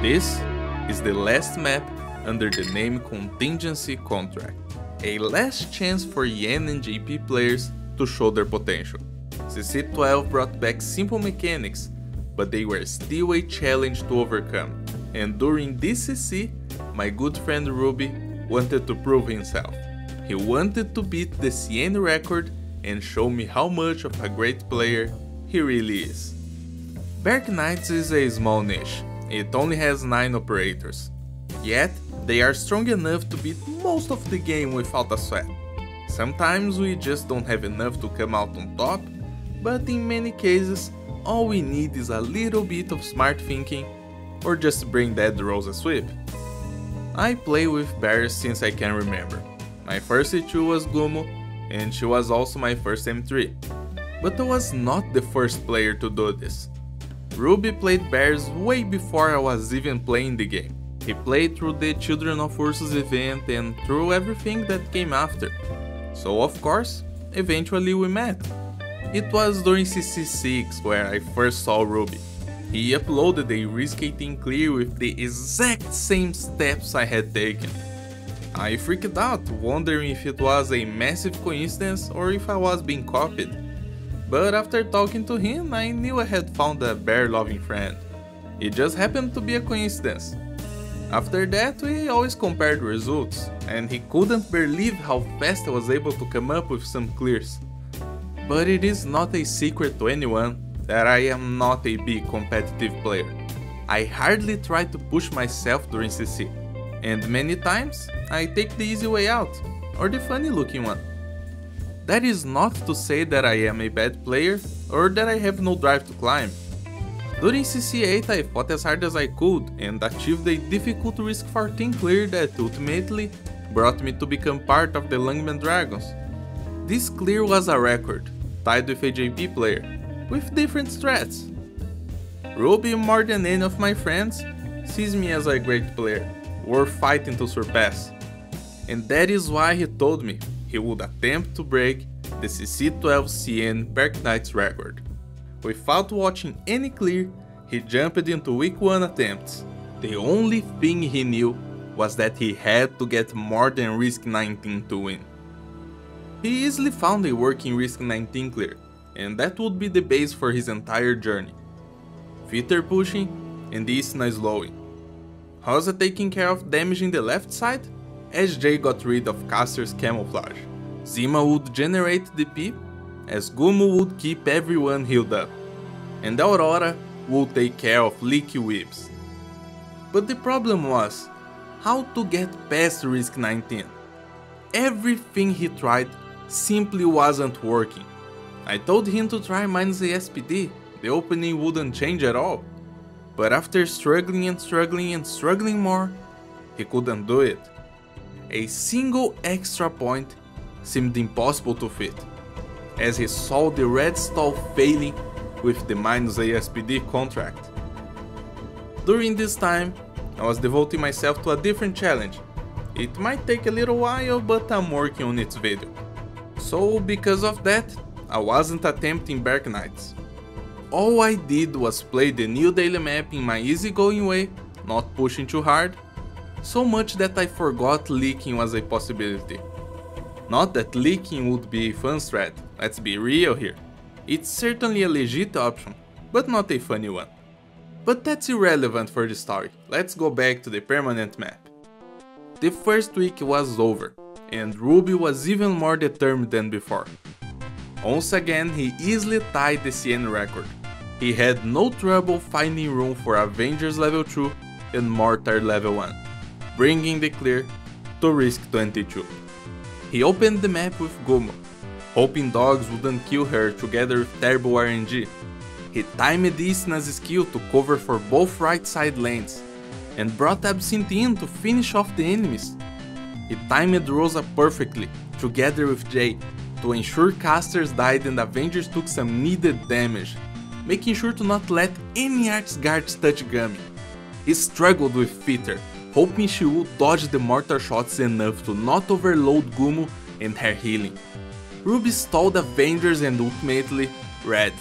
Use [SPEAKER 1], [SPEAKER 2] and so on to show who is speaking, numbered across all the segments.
[SPEAKER 1] This is the last map under the name Contingency Contract, a last chance for Yen and JP players to show their potential. CC12 brought back simple mechanics, but they were still a challenge to overcome, and during this CC, my good friend Ruby wanted to prove himself. He wanted to beat the CN record and show me how much of a great player he really is. Bearknights is a small niche, it only has 9 operators. Yet, they are strong enough to beat most of the game without a sweat. Sometimes we just don't have enough to come out on top, but in many cases, all we need is a little bit of smart thinking or just bring Dead Rose a sweep. I play with bears since I can remember. My first C2 was Gumu, and she was also my first M3. But I was not the first player to do this. Ruby played bears way before I was even playing the game. He played through the Children of Ursus event and through everything that came after. So of course, eventually we met. It was during CC6 where I first saw Ruby. He uploaded a Risk 18 clear with the exact same steps I had taken. I freaked out, wondering if it was a massive coincidence or if I was being copied. But after talking to him, I knew I had found a bear-loving friend. It just happened to be a coincidence. After that, we always compared results, and he couldn't believe how fast I was able to come up with some clears. But it is not a secret to anyone that I am not a big competitive player. I hardly try to push myself during CC, and many times I take the easy way out, or the funny looking one. That is not to say that I am a bad player, or that I have no drive to climb. During CC8 I fought as hard as I could and achieved a difficult Risk 14 clear that ultimately brought me to become part of the Lungman Dragons. This clear was a record, tied with a JP player, with different strats. Ruby, more than any of my friends, sees me as a great player, worth fighting to surpass. And that is why he told me he would attempt to break the CC12 CN Bearknights record. Without watching any clear, he jumped into week 1 attempts. The only thing he knew was that he had to get more than Risk 19 to win. He easily found a working Risk 19 clear, and that would be the base for his entire journey. Fitter pushing and Isna slowing. Rosa taking care of damaging the left side, as Jay got rid of Caster's camouflage. Zima would generate DP, as Gumu would keep everyone healed up, and Aurora would take care of leaky whips. But the problem was, how to get past Risk 19. Everything he tried simply wasn't working. I told him to try minus the SPD, the opening wouldn't change at all. But after struggling and struggling and struggling more, he couldn't do it. A single extra point seemed impossible to fit, as he saw the red stall failing with the minus ASPD contract. During this time, I was devoting myself to a different challenge. It might take a little while, but I'm working on its video. So because of that, I wasn't attempting Bearknights. All I did was play the new daily map in my easygoing way, not pushing too hard, so much that I forgot leaking was a possibility. Not that leaking would be a fun strat, let's be real here. It's certainly a legit option, but not a funny one. But that's irrelevant for the story, let's go back to the permanent map. The first week was over, and Ruby was even more determined than before. Once again, he easily tied the CN record. He had no trouble finding room for Avengers level 2 and Mortar level 1, bringing the clear to Risk 22. He opened the map with Gumu, hoping dogs wouldn't kill her together with terrible RNG. He timed Isna's skill to cover for both right side lanes, and brought Absinthe in to finish off the enemies. He timed Rosa perfectly, together with Jay, to ensure casters died and Avengers took some needed damage, making sure to not let any Arts guards touch Gummy. He struggled with Fitter, hoping she would dodge the mortar shots enough to not overload Gumu and her healing. Ruby stalled Avengers and ultimately red.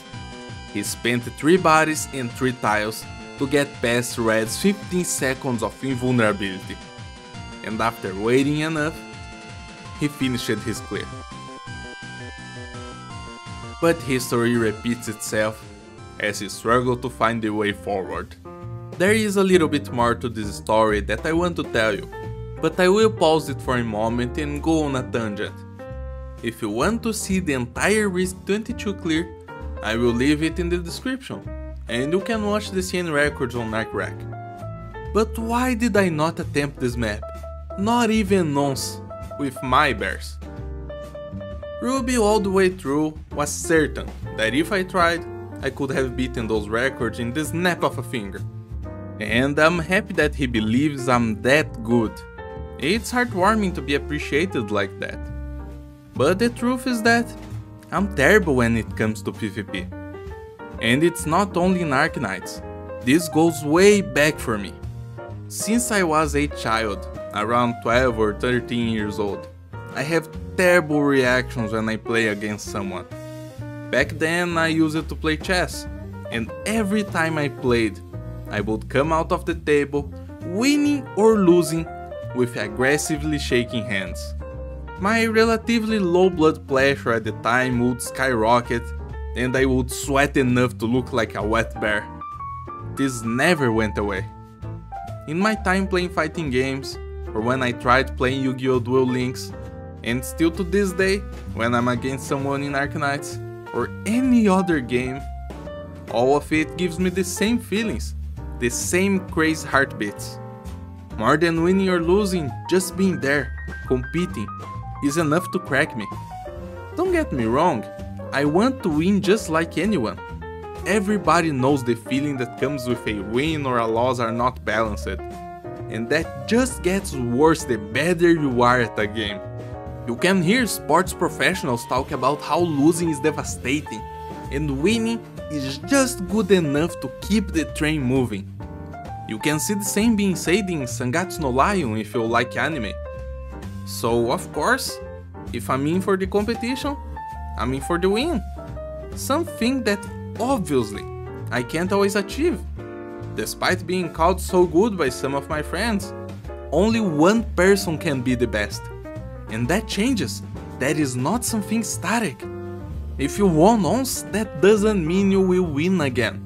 [SPEAKER 1] He spent 3 bodies and 3 tiles to get past Red's 15 seconds of invulnerability, and after waiting enough, he finished his clear. But history repeats itself as he struggled to find the way forward. There is a little bit more to this story that I want to tell you, but I will pause it for a moment and go on a tangent. If you want to see the entire Risk 22 clear, I will leave it in the description, and you can watch the CN records on Arkrec. But why did I not attempt this map? Not even once, with my bears. Ruby all the way through was certain that if I tried, I could have beaten those records in the snap of a finger. And I'm happy that he believes I'm that good. It's heartwarming to be appreciated like that. But the truth is that I'm terrible when it comes to PvP. And it's not only in Bearknights. This goes way back for me. Since I was a child, around 12 or 13 years old, I have terrible reactions when I play against someone. Back then I used it to play chess, and every time I played, I would come out of the table, winning or losing, with aggressively shaking hands. My relatively low blood pressure at the time would skyrocket, and I would sweat enough to look like a wet bear. This never went away. In my time playing fighting games, or when I tried playing Yu-Gi-Oh! Duel Links, and still to this day, when I'm against someone in Bearknights, or any other game, all of it gives me the same feelings, the same crazy heartbeats. More than winning or losing, just being there, competing, is enough to crack me. Don't get me wrong, I want to win just like anyone. Everybody knows the feeling that comes with a win or a loss are not balanced, and that just gets worse the better you are at a game. You can hear sports professionals talk about how losing is devastating, and winning is just good enough to keep the train moving. You can see the same being said in Sangatsu no Lion if you like anime. So of course, if I'm in for the competition, I'm in for the win. Something that obviously I can't always achieve. Despite being called so good by some of my friends, only one person can be the best. And that changes, that is not something static. If you won once, that doesn't mean you will win again.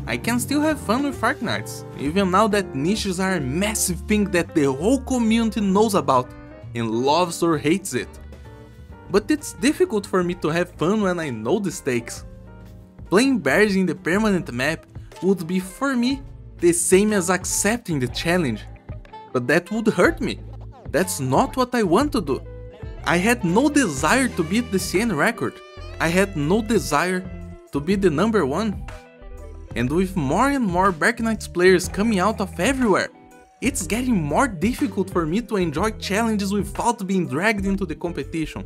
[SPEAKER 1] I can still have fun with Bearknights, even now that niches are a massive thing that the whole community knows about and loves or hates it. But it's difficult for me to have fun when I know the stakes. Playing bears in the permanent map would be for me the same as accepting the challenge. But that would hurt me. That's not what I want to do. I had no desire to beat the CN record. I had no desire to be the number one. And with more and more Bearknights players coming out of everywhere, it's getting more difficult for me to enjoy challenges without being dragged into the competition.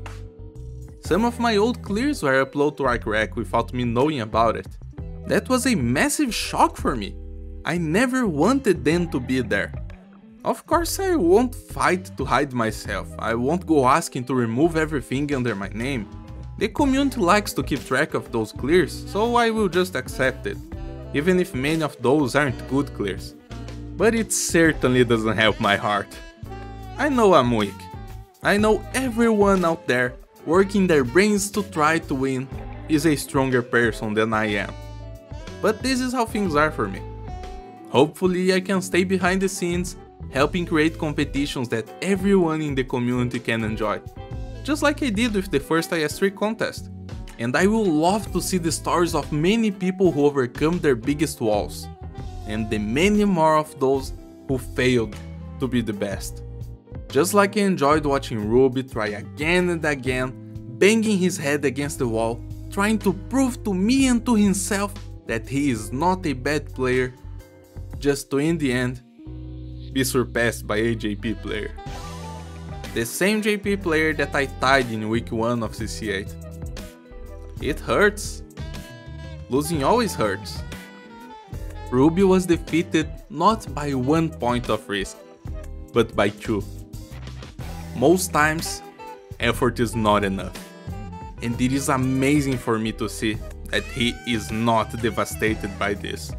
[SPEAKER 1] Some of my old clears were uploaded to Arkrec without me knowing about it. That was a massive shock for me. I never wanted them to be there. Of course I won't fight to hide myself, I won't go asking to remove everything under my name. The community likes to keep track of those clears, so I will just accept it, even if many of those aren't good clears. But it certainly doesn't help my heart. I know I'm weak. I know everyone out there working their brains to try to win is a stronger person than I am. But this is how things are for me. Hopefully I can stay behind the scenes, helping create competitions that everyone in the community can enjoy. Just like I did with the first IS3 contest. And I will love to see the stories of many people who overcome their biggest walls. And the many more of those who failed to be the best. Just like I enjoyed watching Ruby try again and again, banging his head against the wall, trying to prove to me and to himself that he is not a bad player, just to in the end, be surpassed by a JP player. The same JP player that I tied in week 1 of CC8. It hurts. Losing always hurts. Ruby was defeated not by 1 point of risk, but by 2. Most times, effort is not enough. And it is amazing for me to see that he is not devastated by this.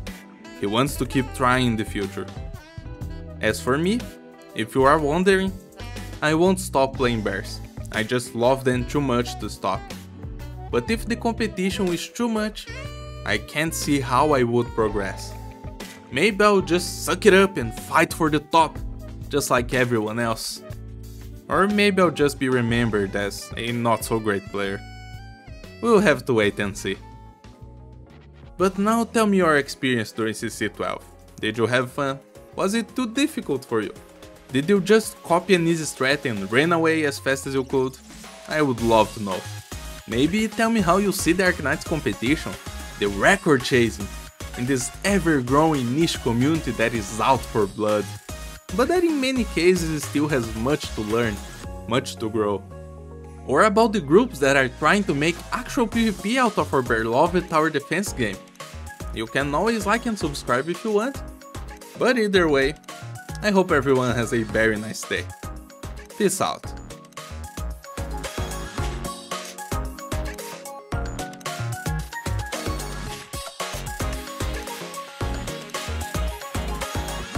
[SPEAKER 1] He wants to keep trying in the future. As for me, if you are wondering, I won't stop playing bears. I just love them too much to stop. But if the competition is too much, I can't see how I would progress. Maybe I'll just suck it up and fight for the top, just like everyone else. Or maybe I'll just be remembered as a not so great player. We'll have to wait and see. But now tell me your experience during CC12. Did you have fun? Was it too difficult for you? Did you just copy an easy strat and ran away as fast as you could? I would love to know. Maybe tell me how you see the Bearknights competition, the record chasing, in this ever-growing niche community that is out for blood, but that in many cases still has much to learn, much to grow. Or about the groups that are trying to make actual PvP out of our beloved tower defense game. You can always like and subscribe if you want, but either way, I hope everyone has a very nice day. Peace out.